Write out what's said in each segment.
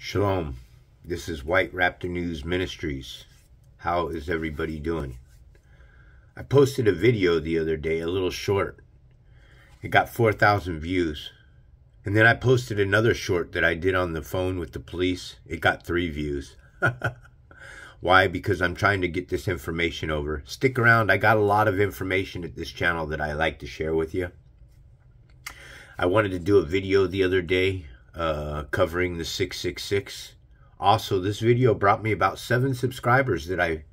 Shalom. This is White Raptor News Ministries. How is everybody doing? I posted a video the other day, a little short. It got 4,000 views. And then I posted another short that I did on the phone with the police. It got 3 views. Why? Because I'm trying to get this information over. Stick around. I got a lot of information at this channel that I like to share with you. I wanted to do a video the other day covering the 666. Also, this video brought me about 7 subscribers that I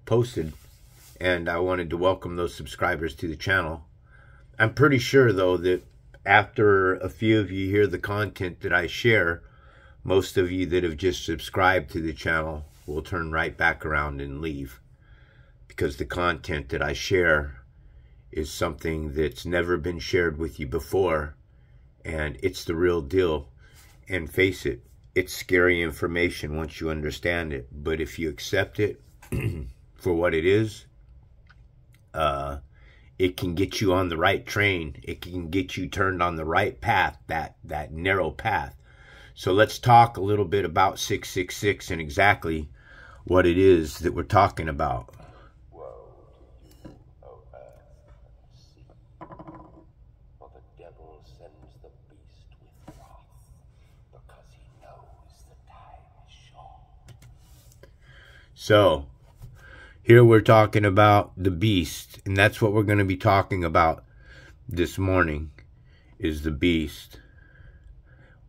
posted, and I wanted to welcome those subscribers to the channel. I'm pretty sure, though, that after a few of you hear the content that I share, most of you that have just subscribed to the channel will turn right back around and leave, because the content that I share is something that's never been shared with you before, and it's the real deal. And face it, it's scary information once you understand it. But if you accept it for what it is, it can get you on the right train. It can get you turned on the right path, that narrow path. So let's talk a little bit about 666 and exactly what it is that we're talking about. So, here we're talking about the beast, and that's what we're going to be talking about this morning, is the beast.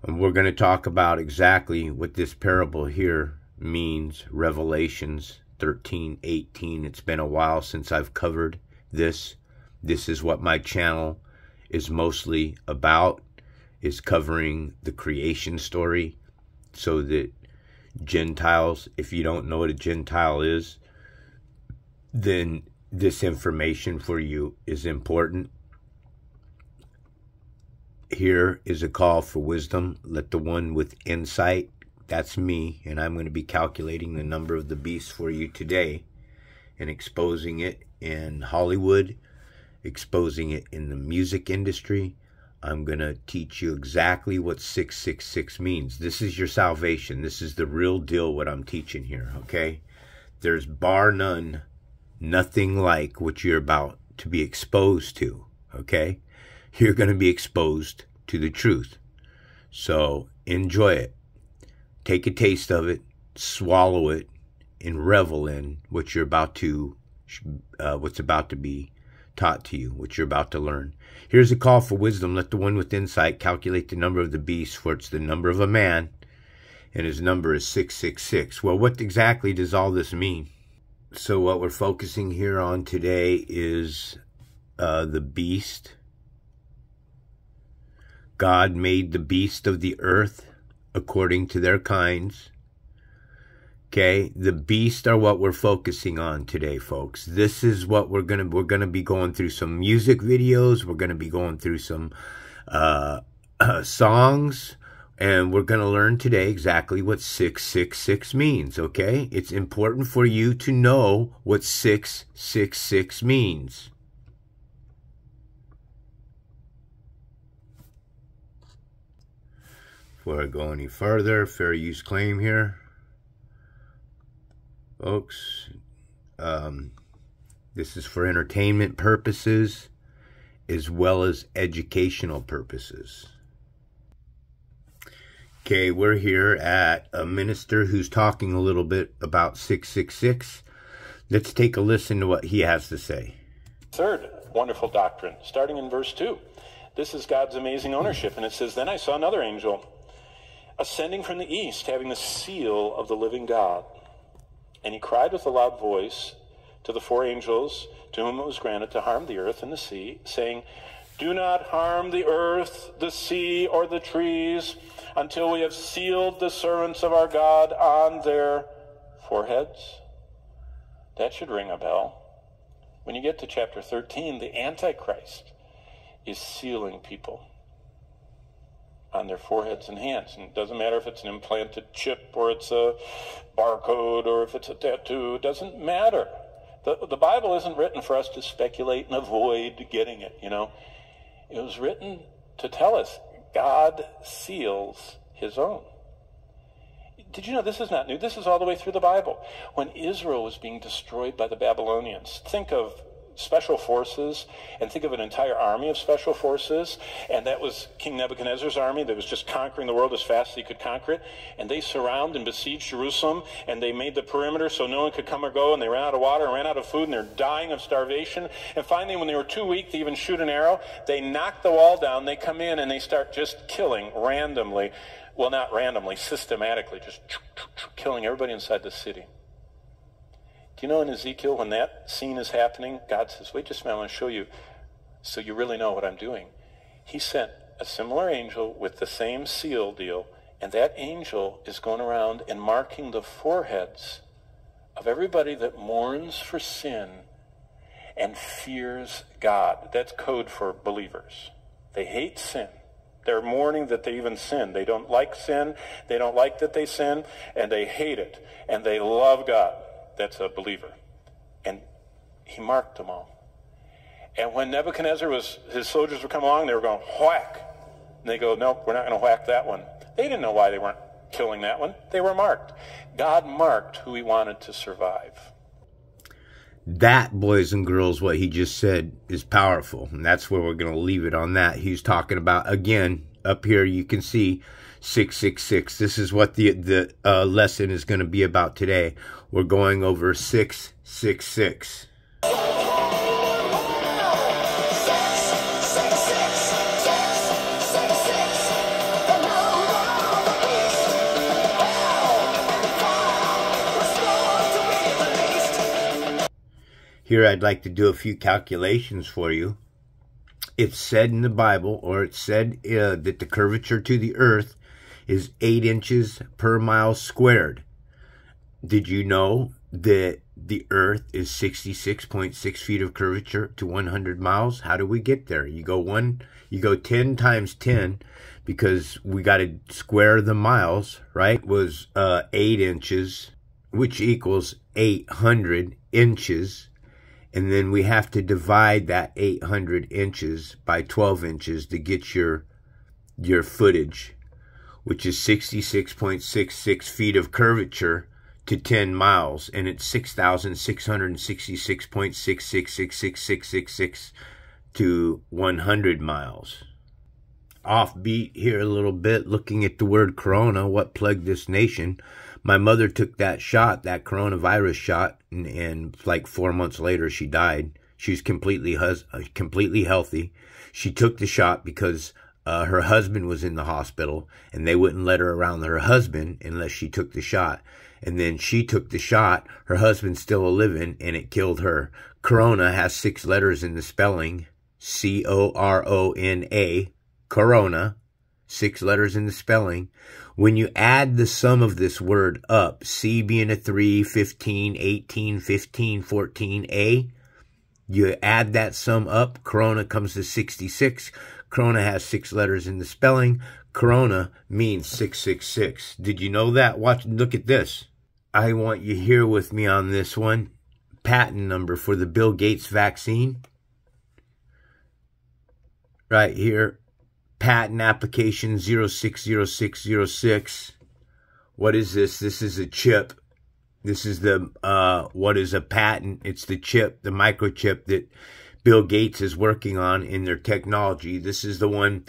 And we're going to talk about exactly what this parable here means, Revelations 13:18. It's been a while since I've covered this. This is what my channel is mostly about, is covering the creation story, so that Gentiles, if you don't know what a Gentile is, then this information for you is important. Here is a call for wisdom. Let the one with insight, that's me, and I'm going to be calculating the number of the beast for you today and exposing it in Hollywood, exposing it in the music industry. I'm going to teach you exactly what 666 means. This is your salvation. This is the real deal, what I'm teaching here, okay? There's bar none, nothing like what you're about to be exposed to, okay? You're going to be exposed to the truth. So enjoy it. Take a taste of it, swallow it, and revel in what you're about to, what's about to be taught to you, what you're about to learn. Here's a call for wisdom. Let the one with insight calculate the number of the beast, for it's the number of a man, and his number is 666. Well, what exactly does all this mean? So what we're focusing here on today is the beast. God made the beast of the earth according to their kinds. Okay, the beast are what we're focusing on today, folks. This is what we're gonna be going through some music videos. We're gonna be going through some songs, and we're gonna learn today exactly what 666 means. Okay, it's important for you to know what 666 means. Before I go any further, fair use claim here. Folks, this is for entertainment purposes as well as educational purposes. Okay, we're here at a minister who's talking a little bit about 666. Let's take a listen to what he has to say. Third wonderful doctrine, starting in verse 2. This is God's amazing ownership, and it says, "Then I saw another angel ascending from the east, having the seal of the living God. And he cried with a loud voice to the 4 angels to whom it was granted to harm the earth and the sea, saying, 'Do not harm the earth, the sea, or the trees, until we have sealed the servants of our God on their foreheads.'" That should ring a bell. When you get to chapter 13, the Antichrist is sealing people on their foreheads and hands. And it doesn't matter if it's an implanted chip or it's a barcode or if it's a tattoo. It doesn't matter. The Bible isn't written for us to speculate and avoid getting it, you know. It was written to tell us God seals his own. Did you know this is not new? This is all the way through the Bible. When Israel was being destroyed by the Babylonians, think of special forces and think of an entire army of special forces, and that was King Nebuchadnezzar's army that was just conquering the world as fast as he could conquer it, and they surround and besiege Jerusalem, and they made the perimeter so no one could come or go, and they ran out of water and ran out of food, and they're dying of starvation. And finally, when they were too weak to even shoot an arrow, they knock the wall down, they come in, and they start just killing randomly. Well, not randomly, systematically, just killing everybody inside the city. Do you know in Ezekiel, when that scene is happening, God says, wait just a minute, I want to show you so you really know what I'm doing. He sent a similar angel with the same seal deal, and that angel is going around and marking the foreheads of everybody that mourns for sin and fears God. That's code for believers. They hate sin. They're mourning that they even sin. They don't like sin. They don't like that they sin, and they hate it. And they love God. That's a believer. And he marked them all. And when Nebuchadnezzar his soldiers would come along, they were going, whack. And they go, nope, we're not going to whack that one. They didn't know why they weren't killing that one. They were marked. God marked who he wanted to survive. That, boys and girls, what he just said is powerful. And that's where we're going to leave it on that. He's talking about, again, up here you can see 666. This is what the lesson is going to be about today. We're going over 666. Here I'd like to do a few calculations for you. It's said in the Bible, or it's said that the curvature to the earth is 8 inches per mile squared. Did you know that the earth is 66.6 feet of curvature to 100 miles? How do we get there? You go 10 times 10 because we got to square the miles, right? Was 8 inches, which equals 800 inches. And then we have to divide that 800 inches by 12 inches to get your footage, which is 66.66 feet of curvature to 10 miles. And it's 6,666.66666666 to 100 miles. Offbeat here a little bit, looking at the word corona, what plagued this nation. My mother took that shot, that coronavirus shot, and like 4 months later, she died. She was completely healthy. She took the shot because her husband was in the hospital, and they wouldn't let her around her husband unless she took the shot. And then she took the shot. Her husband's still living, and it killed her. Corona has 6 letters in the spelling. C-O-R-O-N-A. Corona. 6 letters in the spelling. When you add the sum of this word up, C being a 3, 15, 18, 15, 14, A, you add that sum up, corona comes to 66. Corona has 6 letters in the spelling. Corona means 666. Did you know that? Look at this. I want you here with me on this one. Patent number for the Bill Gates vaccine. Right here. Patent application 060606. What is this? This is a chip. This is the, what is a patent? It's the chip, the microchip that Bill Gates is working on in their technology. This is the one,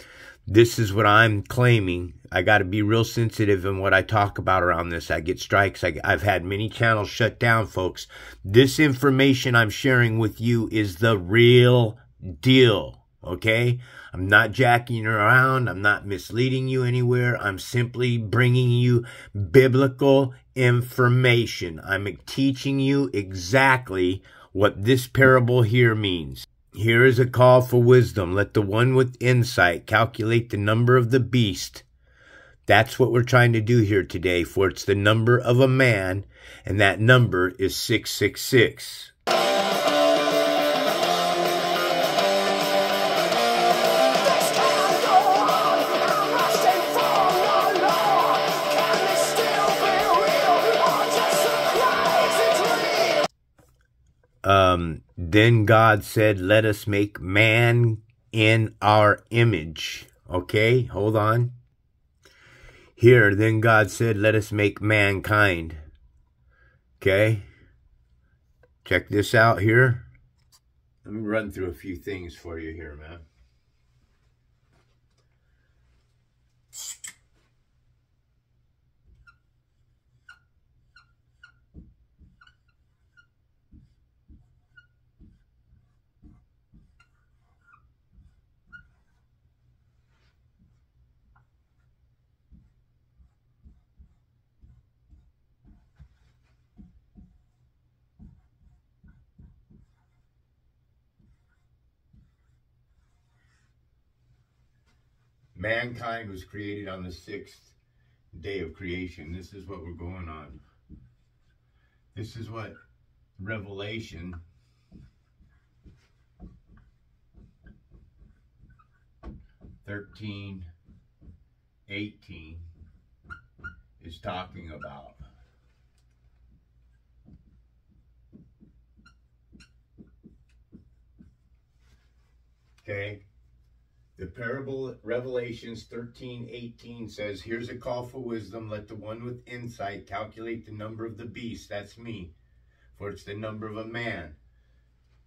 this is what I'm claiming. I got to be real sensitive in what I talk about around this. I get strikes. I've had many channels shut down, folks. This information I'm sharing with you is the real deal. Okay? I'm not jacking around. I'm not misleading you anywhere. I'm simply bringing you biblical information. I'm teaching you exactly what this parable here means. Here is a call for wisdom. Let the one with insight calculate the number of the beast. That's what we're trying to do here today, for it's the number of a man, and that number is 666. Then God said, let us make man in our image. Okay, hold on. Here, then God said, let us make mankind. Okay? Check this out here. Let me run through a few things for you here, man. Mankind was created on the 6th day of creation. This is what we're going on. This is what Revelation 13:18 is talking about. Okay? The parable, Revelations 13:18 says, here's a call for wisdom. Let the one with insight calculate the number of the beast. That's me. For it's the number of a man.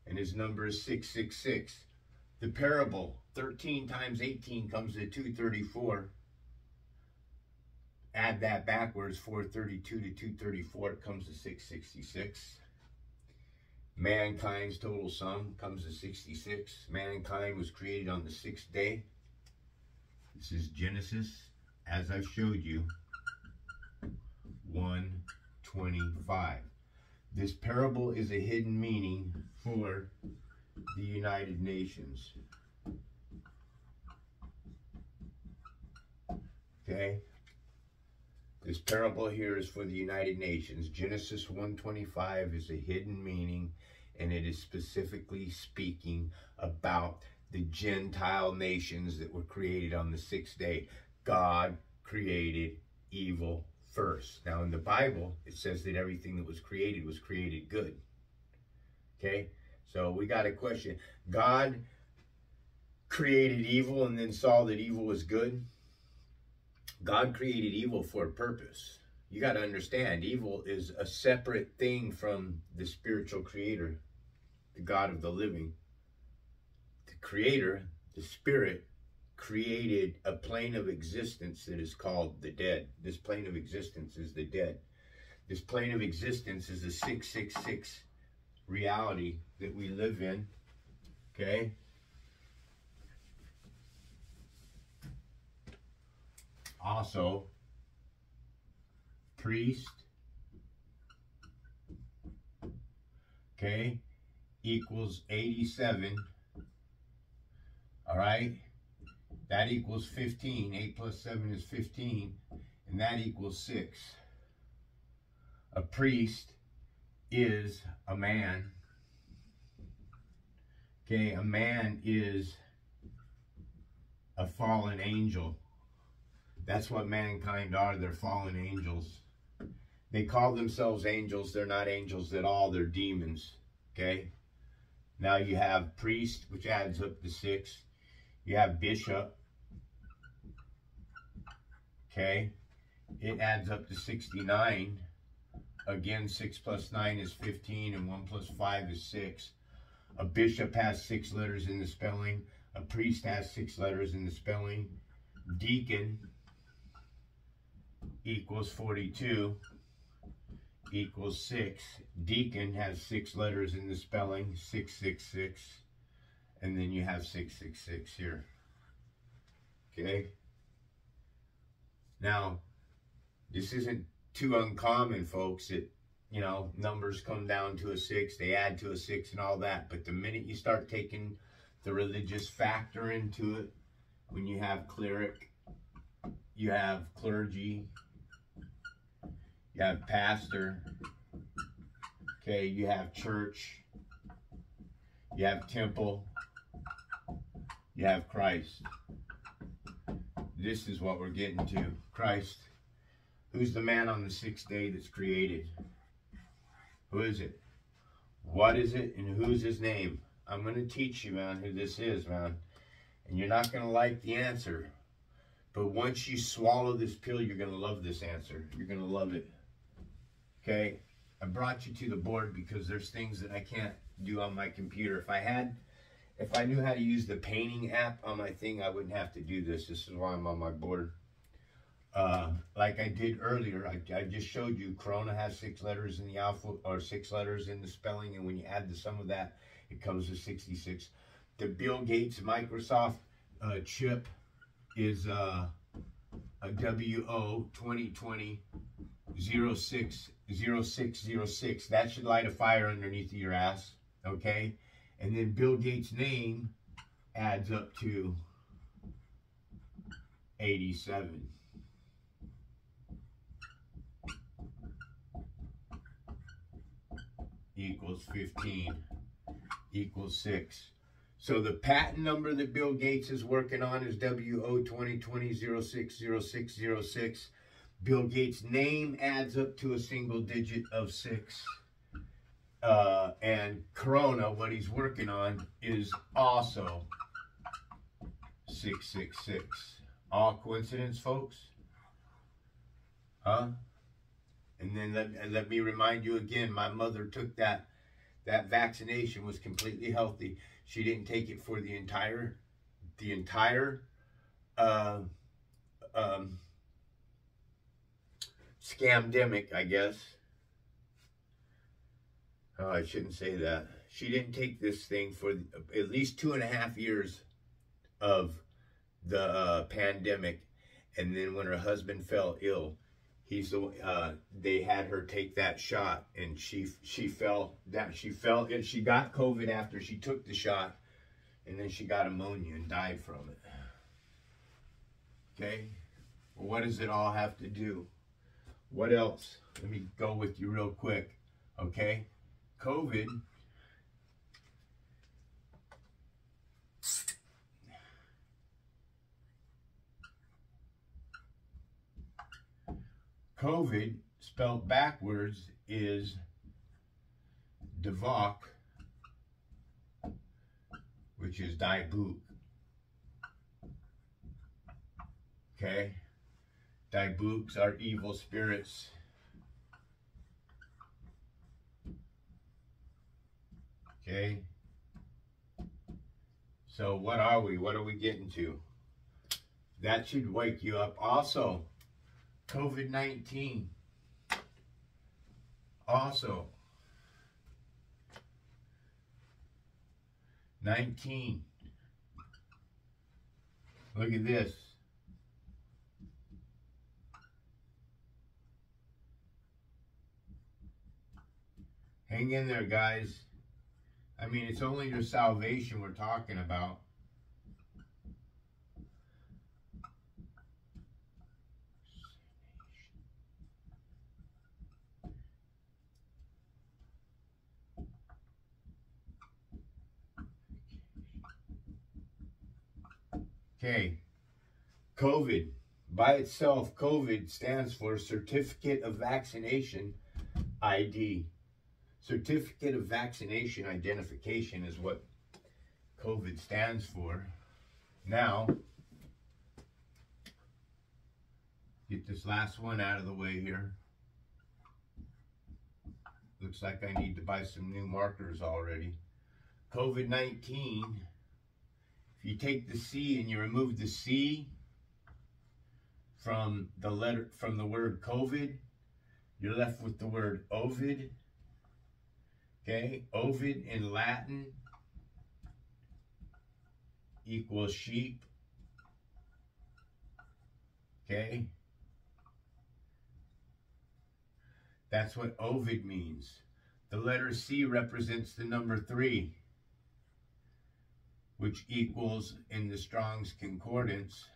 And his number is 666. The parable, 13 times 18 comes to 234. Add that backwards, 432 to 234, it comes to 666. Mankind's total sum comes to 66. Mankind was created on the 6th day. This is Genesis, as I've showed you, 1:25. This parable is a hidden meaning for the United Nations. Okay? This parable here is for the United Nations. Genesis 1:25 is a hidden meaning, and it is specifically speaking about the Gentile nations that were created on the 6th day. God created evil first. Now in the Bible, it says that everything that was created good. Okay? So we got a question. God created evil and then saw that evil was good. God created evil for a purpose. You got to understand, evil is a separate thing from the spiritual creator, the God of the living. The creator, the spirit, created a plane of existence that is called the dead. This plane of existence is the dead. This plane of existence is the 666 reality that we live in. Okay? Also, priest, okay, equals 87, all right? That equals 15. 8 plus 7 is 15, and that equals 6. A priest is a man. Okay, a man is a fallen angel. That's what mankind are. They're fallen angels. They call themselves angels. They're not angels at all. They're demons. Okay? Now you have priest, which adds up to 6. You have bishop. Okay? It adds up to 69. Again, 6 plus 9 is 15, and 1 plus 5 is 6. A bishop has 6 letters in the spelling. A priest has 6 letters in the spelling. Deacon equals 42 equals 6. Deacon has 6 letters in the spelling, 666, and then you have 666 here. Okay? Now, this isn't too uncommon, folks, that, you know, numbers come down to a 6, they add to a 6 and all that, but the minute you start taking the religious factor into it, when you have cleric, you have clergy, you have pastor, okay, you have church, you have temple, you have Christ. This is what we're getting to. Christ. Who's the man on the 6th day that's created? Who is it? What is it? And who's his name? I'm going to teach you, man, who this is, man. And you're not going to like the answer. But once you swallow this pill, you're going to love this answer. You're going to love it. Okay? I brought you to the board because there's things that I can't do on my computer. If I knew how to use the painting app on my thing, I wouldn't have to do this. This is why I'm on my board. Like I did earlier, I just showed you Corona has 6 letters in the alphabet, or 6 letters in the spelling, and when you add the sum of that, it comes to 66. The Bill Gates Microsoft chip is a WO 2020 060606. That should light a fire underneath your ass, okay? And then Bill Gates' name adds up to 87. Equals 15 equals 6. So the patent number that Bill Gates is working on is WO 2020 060606. Bill Gates' name adds up to a single digit of 6. And Corona, what he's working on, is also 666. All coincidence, folks? Huh? And then let me remind you again, my mother took that vaccination, was completely healthy. She didn't take it for the entire scamdemic, I guess. Oh, I shouldn't say that. She didn't take this thing for at least 2.5 years of the pandemic. And then when her husband fell ill, they had her take that shot, and she fell down. She got COVID after she took the shot, and then she got pneumonia and died from it. Okay? Well, what does it all have to do? What else? Let me go with you real quick. Okay? COVID spelled backwards is Davok, which is Dybbuk. Okay? Dybbuks are evil spirits. Okay? So what are we? What are we getting to? That should wake you up. Also, COVID-19. Also, 19. Look at this. Hang in there, guys. I mean, it's only your salvation we're talking about. Okay, COVID. By itself, COVID stands for Certificate of Vaccination ID. Certificate of Vaccination Identification is what COVID stands for. Now, get this last one out of the way here. Looks like I need to buy some new markers already. COVID-19. If you take the C and you remove the C from the word COVID, you're left with the word Ovid. Okay, Ovid in Latin equals sheep. Okay, that's what Ovid means. The letter C represents the number 3, which equals, in the Strong's Concordance,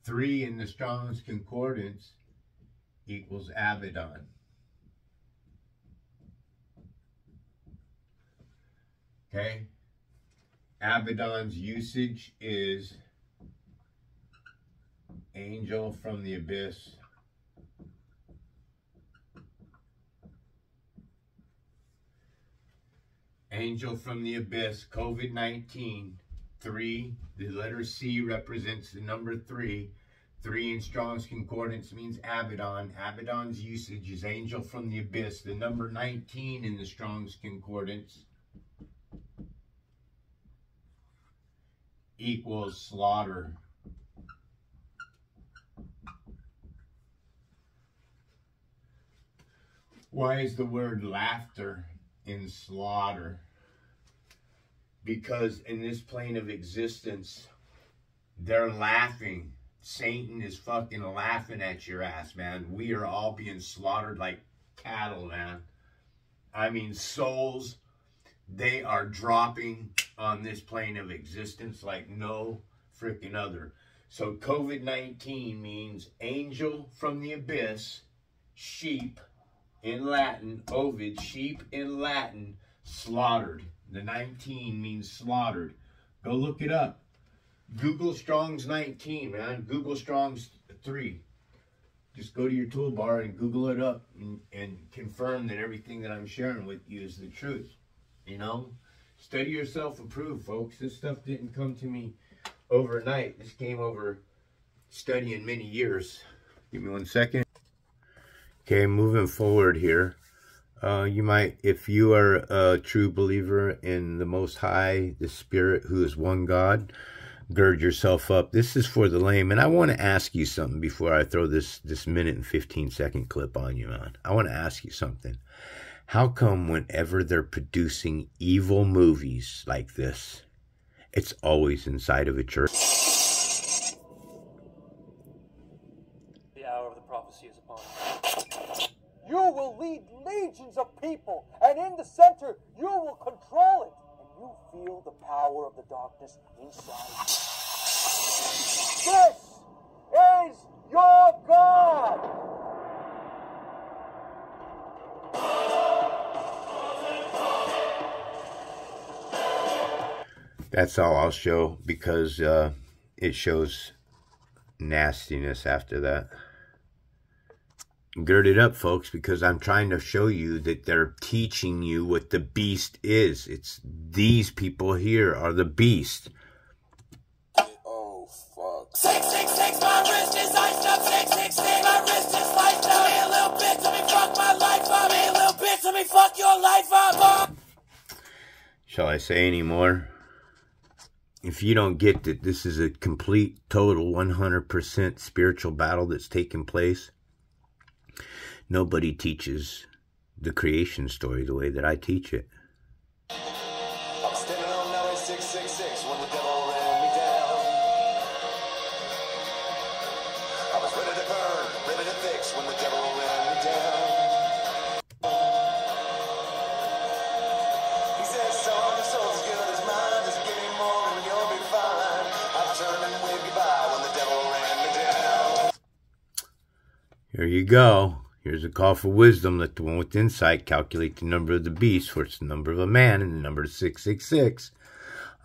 3 in the Strong's Concordance equals Abaddon. Okay? Abaddon's usage is angel from the abyss. Angel from the abyss, COVID-19, 3. The letter C represents the number 3. 3 in Strong's Concordance means Abaddon. Abaddon's usage is angel from the abyss. The number 19 in the Strong's Concordance equals slaughter. Why is the word laughter in slaughter? Because in this plane of existence, they're laughing. Satan is fucking laughing at your ass, man. We are all being slaughtered like cattle, man. I mean, souls, they are dropping on this plane of existence like no freaking other. So COVID-19 means angel from the abyss, sheep in Latin, Ovid, sheep in Latin, slaughtered. The 19 means slaughtered. Go look it up. Google Strong's 19, man. Google Strong's 3. Just go to your toolbar and Google it up and confirm that everything that I'm sharing with you is the truth. You know? Study yourself approved, folks. This stuff didn't come to me overnight. This came over studying many years. Give me 1 second. Okay, moving forward here. You might, if you are a true believer in the Most High, the Spirit, who is one God, gird yourself up. This is for the lame. And I want to ask you something before I throw this minute and 15-second clip on you, man. I want to ask you something. How come whenever they're producing evil movies like this, it's always inside of a church? The hour of the prophecy is upon us. You will lead legions of people, and in the center, you will control it. And you feel the power of the darkness inside. This is your God. That's all I'll show, because it shows nastiness after that. Gird it up, folks, because I'm trying to show you that they're teaching you what the beast is. It's these people here are the beast. Oh, fuck. 666, my wrist is iced up. 666, my wrist is sliced up. Hey, a little bit to me, fuck my life up. Hey, a little bit to me, fuck your life up. Shall I say any more? If you don't get that this is a complete, total, 100% spiritual battle that's taking place, nobody teaches the creation story the way that I teach it. I'm standing on LA 666 when the devil ran me down. I was ready to burn, ready to fix when the devil ran me down. He says, son, your soul's as good as mine. Just give me more and you'll be fine. I've turned and waved goodbye when the devil ran me down. Here you go. Here's a call for wisdom. Let the one with insight calculate the number of the beast, for it's the number of a man and the number of 666.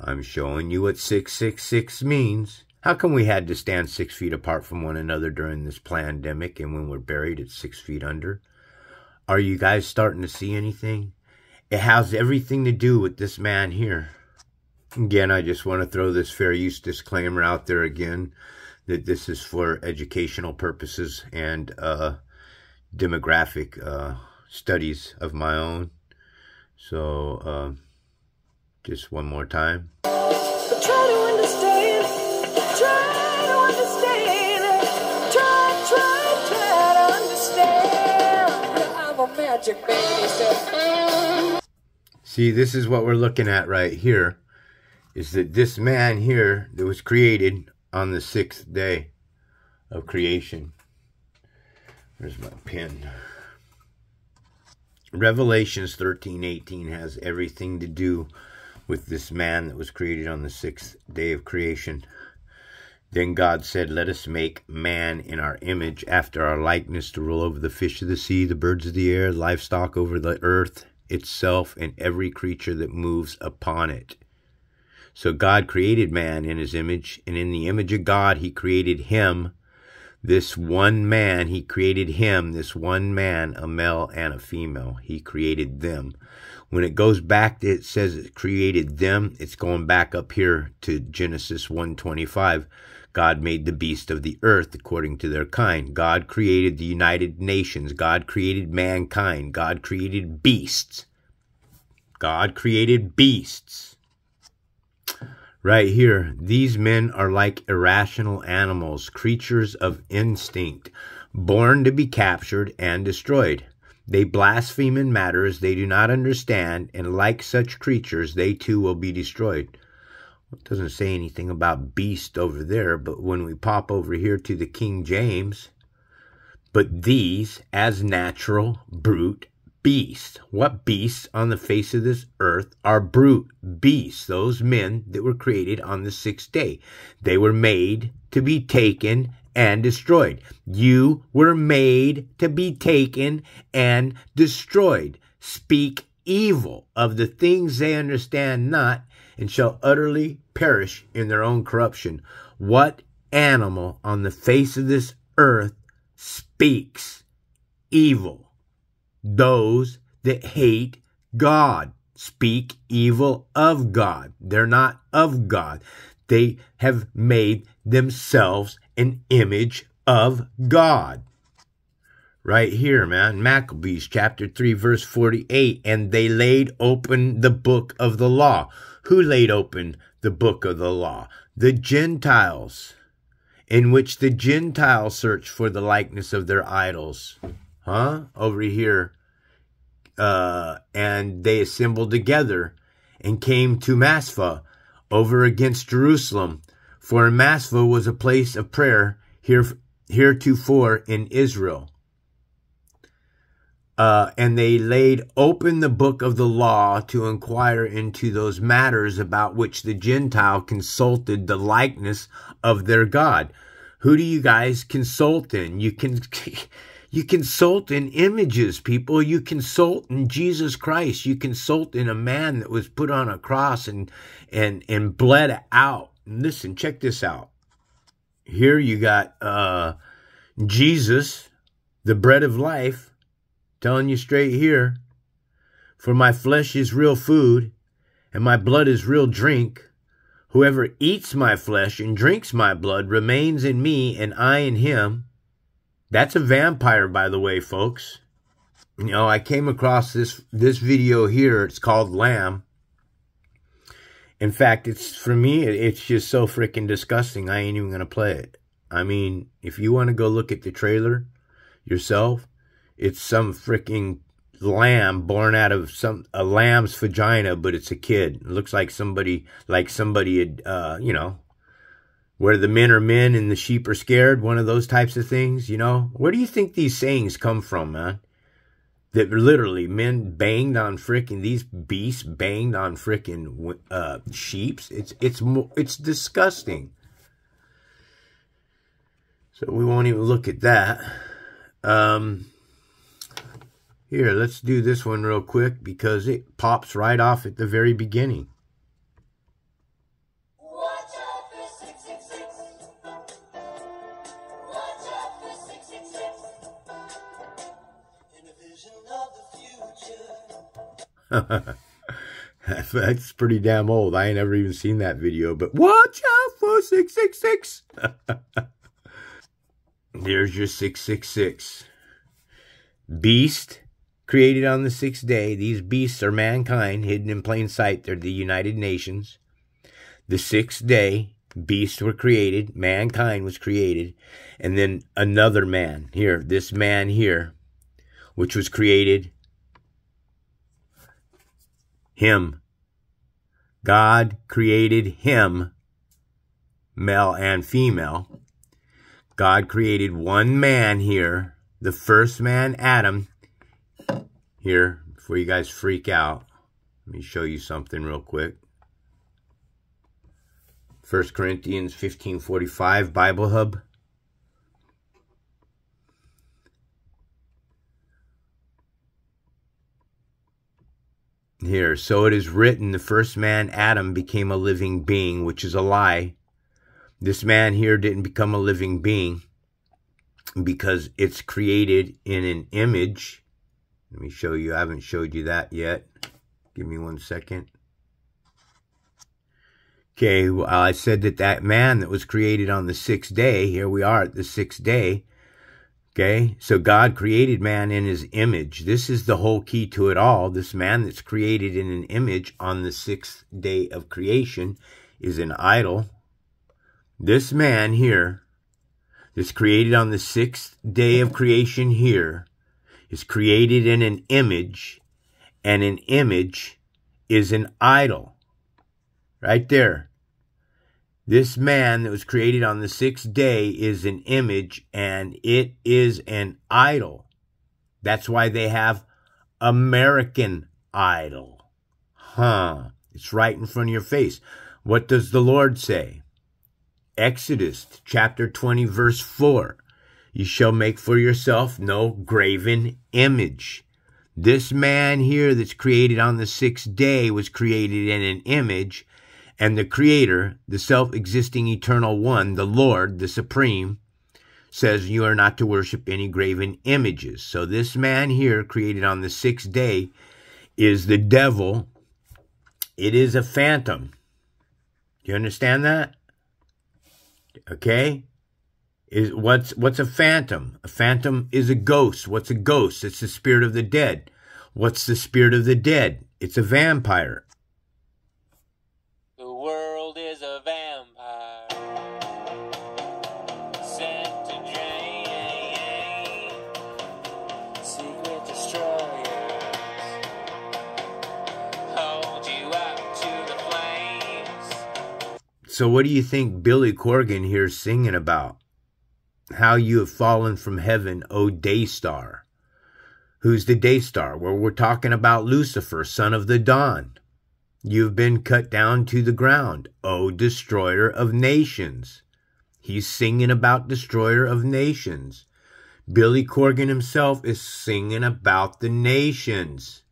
I'm showing you what 666 means. How come we had to stand 6 feet apart from one another during this pandemic, and when we're buried at 6 feet under? Are you guys starting to see anything? It has everything to do with this man here. Again, I just want to throw this fair use disclaimer out there again, that this is for educational purposes and demographic studies of my own. So just one more time. Try to understand, try to understand, try to understand. I'm a magic baby. See, this is what we're looking at right here, is that this man here that was created on the 6th day of creation. Where's my pen? Revelations 13:18 has everything to do with this man that was created on the 6th day of creation. Then God said, let us make man in our image, after our likeness, to rule over the fish of the sea, the birds of the air, livestock, over the earth itself, and every creature that moves upon it. So God created man in his image, and in the image of God he created him. This one man, he created him, this one man, a male and a female. He created them. When it goes back, it says it created them. It's going back up here to Genesis 1:25. God made the beast of the earth according to their kind. God created the United Nations. God created mankind. God created beasts. God created beasts. Right here, these men are like irrational animals, creatures of instinct, born to be captured and destroyed. They blaspheme in matters they do not understand, and like such creatures, they too will be destroyed. It doesn't say anything about beast over there, but when we pop over here to the King James, but these as natural, brute beasts. What beasts on the face of this earth are brute beasts? Those men that were created on the 6th day. They were made to be taken and destroyed. You were made to be taken and destroyed. Speak evil of the things they understand not, and shall utterly perish in their own corruption. What animal on the face of this earth speaks evil? Those that hate God speak evil of God. They're not of God. They have made themselves an image of God. Right here, man. Maccabees chapter 3, verse 48. And they laid open the book of the law. Who laid open the book of the law? The Gentiles, in which the Gentiles searched for the likeness of their idols. Over here. And they assembled together and came to Massah over against Jerusalem. For Massah was a place of prayer heretofore in Israel. And they laid open the book of the law to inquire into those matters about which the Gentile consulted the likeness of their God. Who do you guys consult in? You consult in images, people. You consult in Jesus Christ. You consult in a man that was put on a cross and bled out. And listen, check this out. Here you got Jesus, the bread of life, telling you straight here, for my flesh is real food, and my blood is real drink. Whoever eats my flesh and drinks my blood remains in me, and I in him. That's a vampire, by the way, folks. You know, I came across this video here. It's called Lamb. In fact, for me, it's just so freaking disgusting. I ain't even going to play it. I mean, if you want to go look at the trailer yourself, it's some freaking lamb born out of a lamb's vagina, but it's a kid. It looks like somebody had, you know, where the men are men and the sheep are scared, one of those types of things, you know? Where do you think these sayings come from, man? That literally men banged on freaking, these beasts banged on freaking sheeps. It's disgusting. So we won't even look at that. Here, let's do this one real quick because it pops right off at the very beginning. That's pretty damn old. I ain't never even seen that video, but watch out for 666. There's your 666. Beast created on the 6th day. These beasts are mankind hidden in plain sight. They're the United Nations. The 6th day, beasts were created. Mankind was created. And then another man here, this man here, which was created. Him. God created him, male and female. God created one man here, the first man, Adam. Here, before you guys freak out, let me show you something real quick. 1 Corinthians 15:45, Bible Hub. Here, so it is written, the first man, Adam, became a living being, which is a lie. This man here didn't become a living being. because it's created in an image. Let me show you. I haven't showed you that yet. Give me 1 second. Okay, well, I said that man that was created on the 6th day, here we are at the 6th day. Okay, so God created man in his image. This is the whole key to it all. This man that's created in an image on the 6th day of creation is an idol. This man here that's created on the 6th day of creation here is created in an image, and an image is an idol. Right there. This man that was created on the 6th day is an image, and it is an idol. That's why they have American Idol. It's right in front of your face. What does the Lord say? Exodus chapter 20, verse 4. You shall make for yourself no graven image. This man here that's created on the 6th day was created in an image, and the Creator, the self-existing eternal one, the Lord, the Supreme, says you are not to worship any graven images. So this man here, created on the 6th day, is the devil. It is a phantom. You understand that? Okay? What's a phantom? A phantom is a ghost. What's a ghost? It's the spirit of the dead. What's the spirit of the dead? It's a vampire. The world is a vampire sent to drain secret destroyers, hold you up to the flames. So what do you think Billy Corgan here is singing about? How you have fallen from heaven, O day star. Who's the day star? Well, we're talking about Lucifer, son of the dawn. You've been cut down to the ground, O destroyer of nations. He's singing about destroyer of nations. Billy Corgan himself is singing about the nations.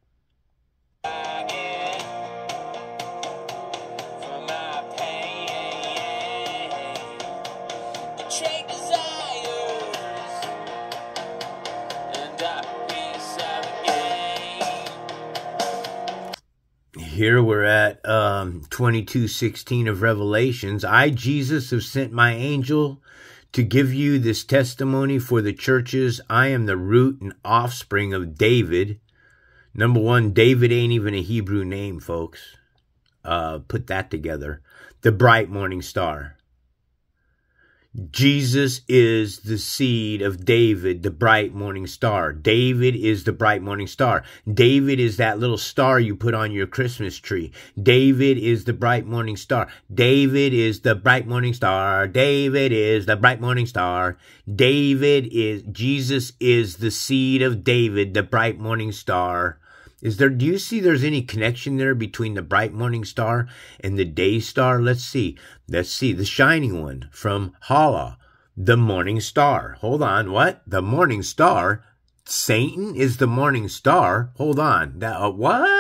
Here we're at 22:16 of Revelations. I, Jesus, have sent my angel to give you this testimony for the churches. I am the root and offspring of David. Number one, David ain't even a Hebrew name, folks. Put that together. The bright morning star. Jesus is the seed of David, the bright morning star. David is the bright morning star. David is that little star you put on your Christmas tree. David is the bright morning star. David is the bright morning star. David is the bright morning star. Jesus is the seed of David, the bright morning star. Do you see there's any connection there between the bright morning star and the day star? Let's see. The shining one from Hala, the morning star. Hold on, what? The morning star? Satan is the morning star? Hold on. What?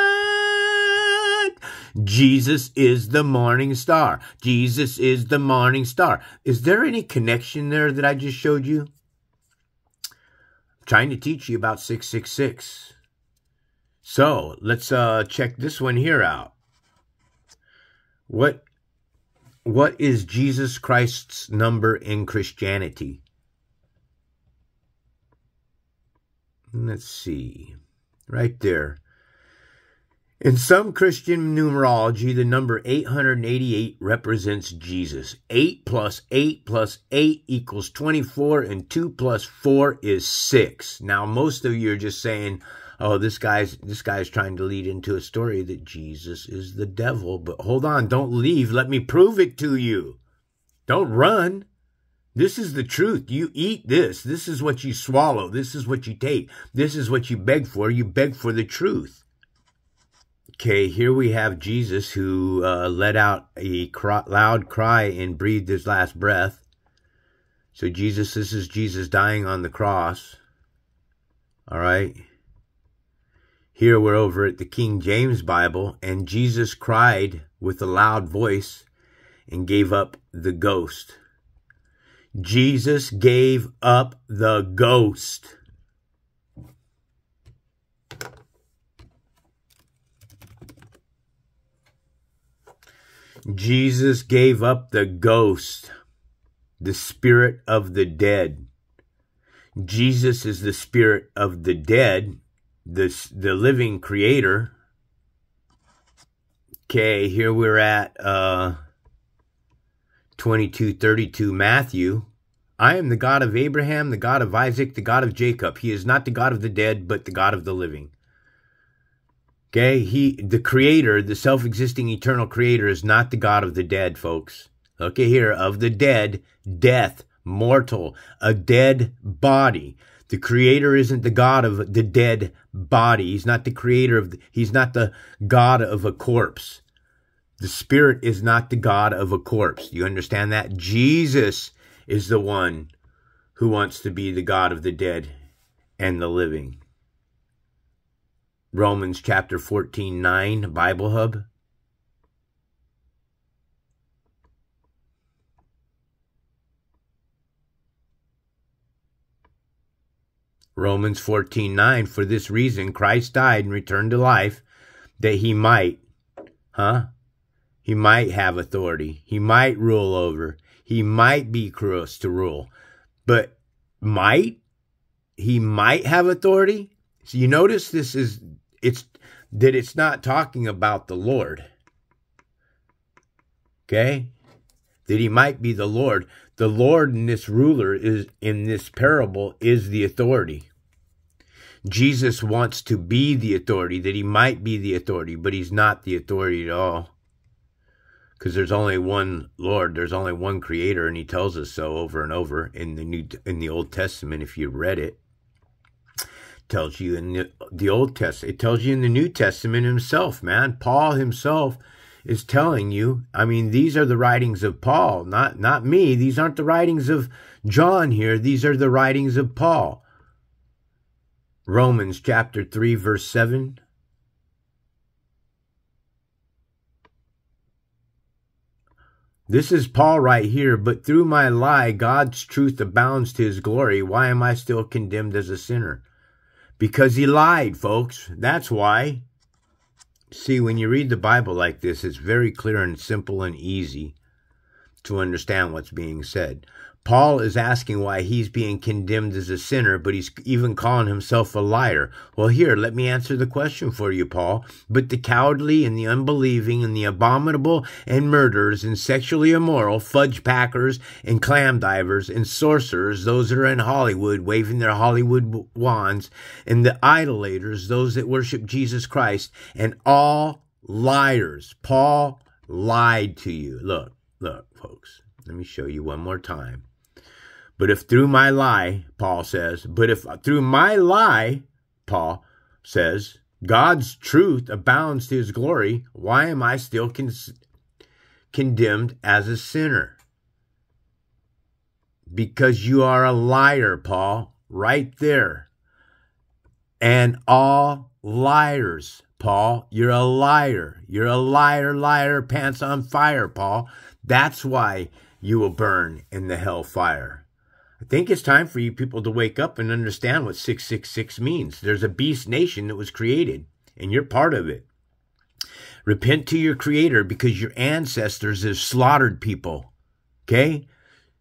Jesus is the morning star. Jesus is the morning star. Is there any connection there that I just showed you? I'm trying to teach you about 666. So, let's check this one here out. What is Jesus Christ's number in Christianity? Let's see. Right there. In some Christian numerology, the number 888 represents Jesus. 8 plus 8 plus 8 equals 24, and 2 plus 4 is 6. Now, most of you are just saying, oh, this guy's trying to lead into a story that Jesus is the devil. But hold on, don't leave. Let me prove it to you. Don't run. This is the truth. You eat this. This is what you swallow. This is what you take. This is what you beg for. You beg for the truth. Okay, here we have Jesus who let out a loud cry and breathed his last breath. So this is Jesus dying on the cross. All right. Here we're over at the King James Bible, and Jesus cried with a loud voice and gave up the ghost. Jesus gave up the ghost. Jesus gave up the ghost, the spirit of the dead. Jesus is the spirit of the dead, the living creator. Okay, here we're at 22:32 Matthew. I am the God of Abraham, the God of Isaac, the God of Jacob. He is not the God of the dead, but the God of the living. Okay, the creator, the self-existing eternal creator, is not the God of the dead, folks. Look at here, of the dead, death, mortal, a dead body. The creator isn't the God of the dead body. He's not the creator of, he's not the God of a corpse. The spirit is not the God of a corpse. You understand that? Jesus is the one who wants to be the God of the dead and the living. Romans chapter 14:9, Bible Hub. Romans 14:9, for this reason Christ died and returned to life, that he might, he might have authority. He might rule over. He might be cross to rule. But might? He might have authority? So you notice this is, it's not talking about the Lord. Okay? That he might be the Lord. The Lord in this ruler is, in this parable, is the authority. Jesus wants to be the authority, that he might be the authority, but he's not the authority at all. Because there's only one Lord, there's only one creator, and he tells us so over and over in the Old Testament, if you read it. Tells you in the Old Testament, it tells you in the New Testament himself, man. Paul himself is telling you, I mean, these are the writings of Paul, not me. These aren't the writings of John here. These are the writings of Paul. Romans chapter 3, verse 7. This is Paul right here. But through my lie, God's truth abounds to his glory. Why am I still condemned as a sinner? Because he lied, folks. That's why. See, when you read the Bible like this, it's very clear and simple and easy to understand what's being said. Paul is asking why he's being condemned as a sinner, but he's even calling himself a liar. Well, here, let me answer the question for you, Paul. But the cowardly and the unbelieving and the abominable and murderers and sexually immoral, fudge packers and clam divers and sorcerers, those that are in Hollywood waving their Hollywood wands, and the idolaters, those that worship Jesus Christ, and all liars. Paul lied to you. Look, folks, let me show you one more time. But if through my lie, Paul says, but if through my lie, Paul says, God's truth abounds to his glory, why am I still condemned as a sinner? Because you are a liar, Paul, right there. And all liars, Paul. You're a liar. You're a liar, pants on fire, Paul. That's why you will burn in the hell fire. I think it's time for you people to wake up and understand what 666 means. There's a beast nation that was created, and you're part of it. Repent to your creator because your ancestors have slaughtered people. Okay?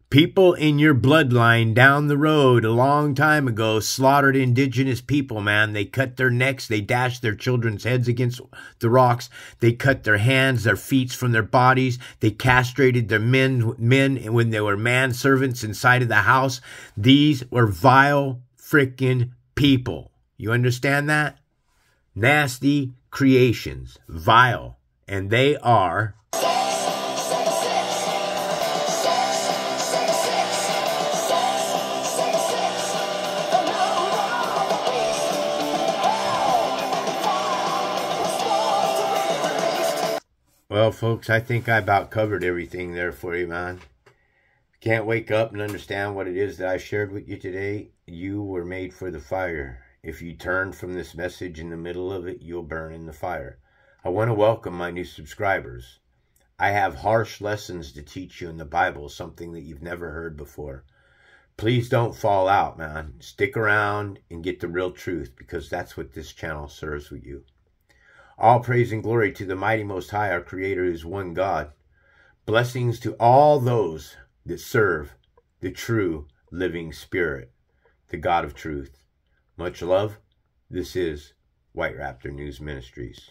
People in your bloodline down the road a long time ago slaughtered indigenous people, man. They cut their necks. They dashed their children's heads against the rocks. They cut their hands, their feet from their bodies. They castrated their men when they were manservants inside of the house. These were vile freaking people. You understand that? Nasty creations. Vile. And they are... Well, folks, I think I about covered everything there for you, man. Can't wake up and understand what it is that I shared with you today. You were made for the fire. If you turn from this message in the middle of it, you'll burn in the fire. I want to welcome my new subscribers. I have harsh lessons to teach you in the Bible, something that you've never heard before. Please don't fall out, man. Stick around and get the real truth, because that's what this channel serves with you. All praise and glory to the mighty Most High, our Creator, who is one God. Blessings to all those that serve the true living Spirit, the God of truth. Much love. This is White Raptor News Ministries.